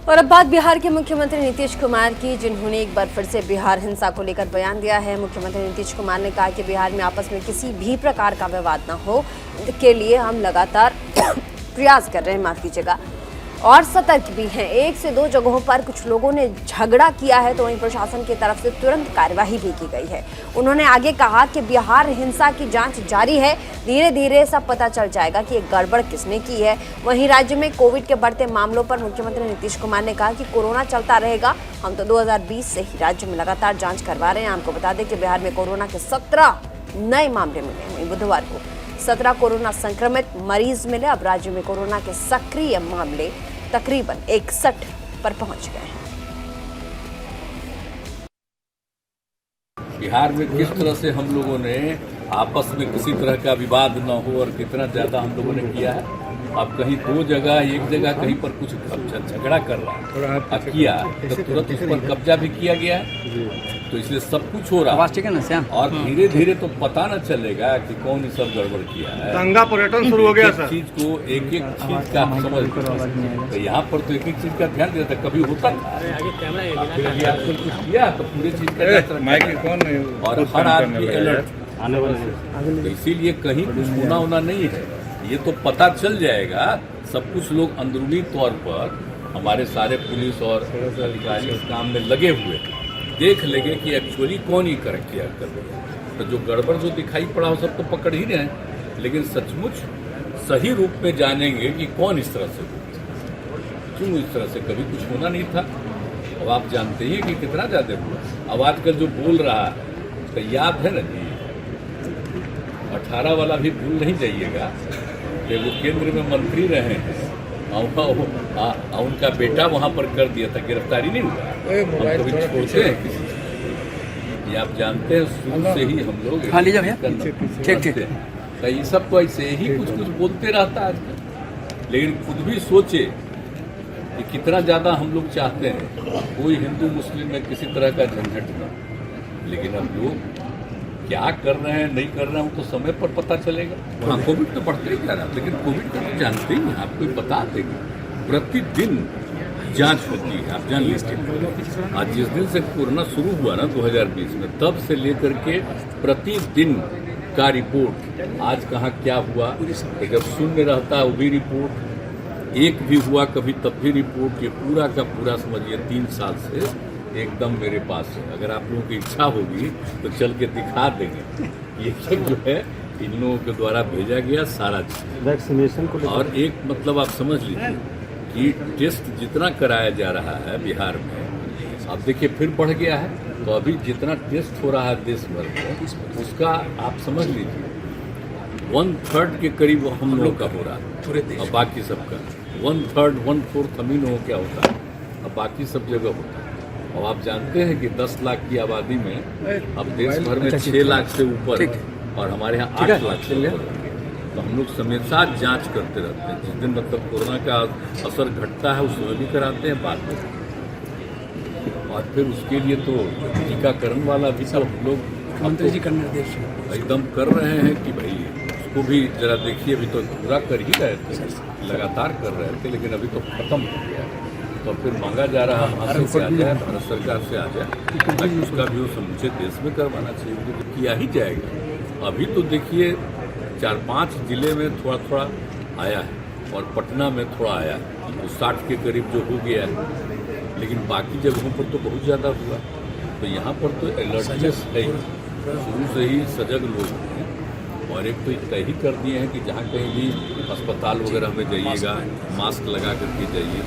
और अब बात बिहार के मुख्यमंत्री नीतीश कुमार की, जिन्होंने एक बार फिर से बिहार हिंसा को लेकर बयान दिया है। मुख्यमंत्री नीतीश कुमार ने कहा कि बिहार में आपस में किसी भी प्रकार का विवाद न हो, के लिए हम लगातार प्रयास कर रहे हैं, माफ कीजिएगा, और सतर्क भी हैं। 1 से 2 जगहों पर कुछ लोगों ने झगड़ा किया है तो वहीं प्रशासन की तरफ से तुरंत कार्यवाही भी की गई है। उन्होंने आगे कहा कि बिहार हिंसा की जांच जारी है, धीरे धीरे सब पता चल जाएगा कि ये गड़बड़ किसने की है। वहीं राज्य में कोविड के बढ़ते मामलों पर मुख्यमंत्री नीतीश कुमार ने कहा कि कोरोना चलता रहेगा, हम तो 2020 से ही राज्य में लगातार जाँच करवा रहे हैं। आपको बता दें कि बिहार में कोरोना के 17 नए मामले मिले। वहीं बुधवार को 17 कोरोना संक्रमित मरीज मिले। अब राज्य में कोरोना के सक्रिय मामले तकरीबन 61 पर पहुंच गए हैं। बिहार में किस तरह से हम लोगों ने आपस में किसी तरह का विवाद न हो और कितना ज्यादा हम लोगों ने किया है। अब कहीं 2 जगह, 1 जगह कहीं पर कुछ झगड़ा कर रहा है, अब किया तो तुरंत उस पर कब्जा भी किया गया है। तो इसलिए सब कुछ हो रहा है और धीरे धीरे तो पता न चलेगा कि कौन ये सब गड़बड़ किया है। दंगा पर्यटन शुरू हो गया सर। चीज को एक चीज का समझ, तो यहाँ पर तो एक चीज का ध्यान देता, कभी होता था फिर अभी आजकल कुछ किया तो पूरे चीज का और हर आदमी अलर्ट। तो इसीलिए कहीं कुछ होना नहीं है, ये तो पता चल जाएगा। सब कुछ लोग अंदरूनी तौर पर हमारे सारे पुलिस और अधिकारी इस काम में लगे हुए देख लेंगे कि एक्चुअली कौन ही करेक्ट किया कर रहे हैं। तो जो गड़बड़ जो दिखाई पड़ा हो सब तो पकड़ ही रहे हैं, लेकिन सचमुच सही रूप में जानेंगे कि कौन इस तरह से हुआ, क्यों इस तरह से कभी कुछ होना नहीं था। अब आप जानते ही कि कितना ज्यादा हुआ। अब आजकल जो बोल रहा है तो याद है ना जी, 18 वाला भी भूल नहीं जाइएगा कि वो केंद्र में मंत्री रहे हैं और उनका बेटा वहां पर कर दिया था, गिरफ्तारी नहीं हुआ। हम कभी छोड़ते हैं किसी से, ये आप जानते हैं शुरू से ही हम लोग ठीक तो ये सब तो ऐसे ही कुछ बोलते रहता है आजकल। लेकिन खुद भी सोचे कि कितना ज्यादा हम लोग चाहते हैं कोई हिंदू मुस्लिम में किसी तरह का झंझट न, लेकिन अब लोग क्या कर रहे हैं नहीं कर रहे हैं वो तो समय पर पता चलेगा। हाँ, कोविड तो बढ़ते ही जा रहा है, लेकिन कोविड का तो जानते ही आपको बता देंगे, प्रतिदिन जांच होती है। आप जान लीजिए, आज जिस दिन से कोरोना शुरू हुआ ना 2020 में, तब से लेकर के प्रतिदिन का रिपोर्ट, आज कहाँ क्या हुआ, जब शून्य रहता है वो भी रिपोर्ट, एक भी हुआ कभी तब भी रिपोर्ट। ये पूरा का पूरा समझिए 3 साल से एकदम मेरे पास है। अगर आप लोगों की इच्छा होगी तो चल के दिखा देंगे। ये सब जो है इन लोगों के द्वारा भेजा गया सारा चीज वैक्सीनेशन को। और एक मतलब आप समझ लीजिए कि टेस्ट जितना कराया जा रहा है बिहार में, अब देखिए फिर बढ़ गया है। तो अभी जितना टेस्ट हो रहा है देश भर में, उसका आप समझ लीजिए 1/3 के करीब हम लोग का हो रहा है, और बाकी सबका 1/3 1/4 हम ही लोगों क्या होता है, अब बाकी सब जगह होता है। और आप जानते हैं कि 10 लाख की आबादी में अब देश भर में 6 लाख से ऊपर और हमारे यहाँ 8 लाख से ऊपर। तो हम लोग हमेशा जांच करते रहते हैं। जिस दिन मतलब कोरोना का असर घटता है उसमें भी कराते हैं बाद में, और फिर उसके लिए तो टीकाकरण वाला भी सब लोग मंत्री जी का निर्देश एकदम कर रहे हैं कि भाई उसको भी जरा देखिए। अभी तो पूरा कर ही रहे थे, लगातार कर रहे थे, लेकिन अभी तो खत्म हो गया। तो फिर मांगा जा रहा है वहाँ से आ जाए, भारत सरकार से आ जाए, ताकि उसका भी वो समूचे देश में करवाना चाहिए, तो किया ही जाएगा। अभी तो देखिए 4-5 जिले में थोड़ा थोड़ा आया है और पटना में थोड़ा आया है, तो 60 के करीब जो हो गया है, लेकिन बाकी जगहों पर तो बहुत ज़्यादा हुआ। तो यहाँ पर तो अलर्टनेस है, शुरू से ही सजग लोग हैं। और एक तो तय ही कर दिए हैं कि जहाँ कहीं भी अस्पताल वगैरह में जाइएगा मास्क लगा करके जाइए।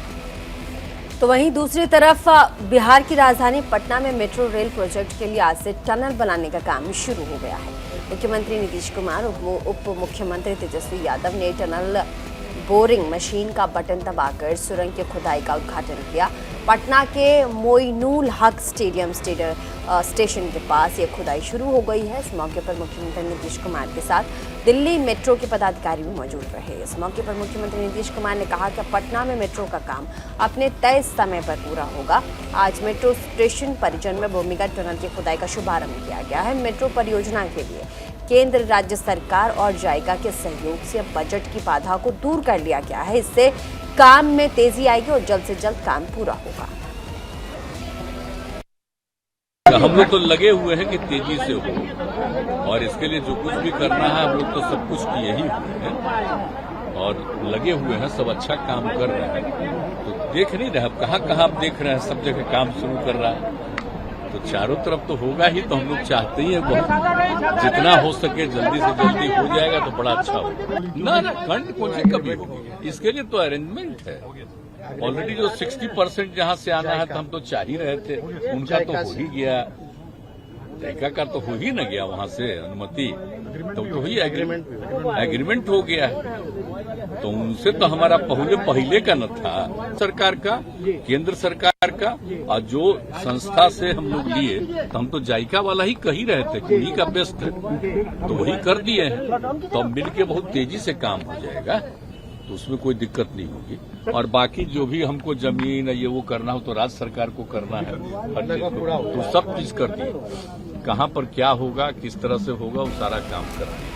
तो वहीं दूसरी तरफ बिहार की राजधानी पटना में मेट्रो रेल प्रोजेक्ट के लिए आज से टनल बनाने का काम शुरू हो गया है। मुख्यमंत्री नीतीश कुमार उप मुख्यमंत्री तेजस्वी यादव ने टनल बोरिंग मशीन का बटन दबाकर सुरंग की खुदाई का उद्घाटन किया। पटना के मोइनुल हक स्टेशन के पास ये खुदाई शुरू हो गई है। इस मौके पर मुख्यमंत्री नीतीश कुमार के साथ दिल्ली मेट्रो के पदाधिकारी भी मौजूद रहे। इस मौके पर मुख्यमंत्री नीतीश कुमार ने कहा कि पटना में मेट्रो का काम अपने तय समय पर पूरा होगा। आज मेट्रो स्टेशन परिजन में भूमिगत टनल की खुदाई का शुभारंभ किया गया है। मेट्रो परियोजना के लिए केंद्र, राज्य सरकार और जायका के सहयोग से अब बजट की बाधा को दूर कर लिया गया है। इससे काम में तेजी आएगी और जल्द से जल्द काम पूरा होगा। हम लोग तो लगे हुए हैं कि तेजी से हो, और इसके लिए जो कुछ भी करना है हम लोग तो सब कुछ किए ही हुए हैं और लगे हुए हैं, सब अच्छा काम कर रहे हैं। तो देख नहीं रहे, कहाँ आप देख रहे हैं, सब जगह काम शुरू कर रहा है, तो चारों तरफ तो होगा ही। तो हम लोग चाहते ही हैं बहुत, जितना हो सके जल्दी से जल्दी हो जाएगा तो बड़ा अच्छा होगा। ना खंड कौन सी कभी होगी, इसके लिए तो अरेंजमेंट है ऑलरेडी। जो 60% जहां से आना है तो हम तो चाह ही रहे थे, उनका तो हो ही गया, तरीका का तो हो ही न गया वहां से अनुमति, तो ही एग्रीमेंट हो गया है। तो उनसे तो हमारा पहले का न था, सरकार का, केंद्र सरकार का, और जो संस्था से हम लोग लिए तो हम तो जायका वाला ही कह ही रहे थे कि उन्हीं का बेस्ट है, तो वही कर दिए हैं। तो अब मिल के बहुत तेजी से काम हो जाएगा, तो उसमें कोई दिक्कत नहीं होगी। और बाकी जो भी हमको जमीन ये वो करना हो तो राज्य सरकार को करना है, तो सब चीज कर दिए। कहाँ पर क्या होगा, किस तरह से होगा, वो सारा काम कर दिए।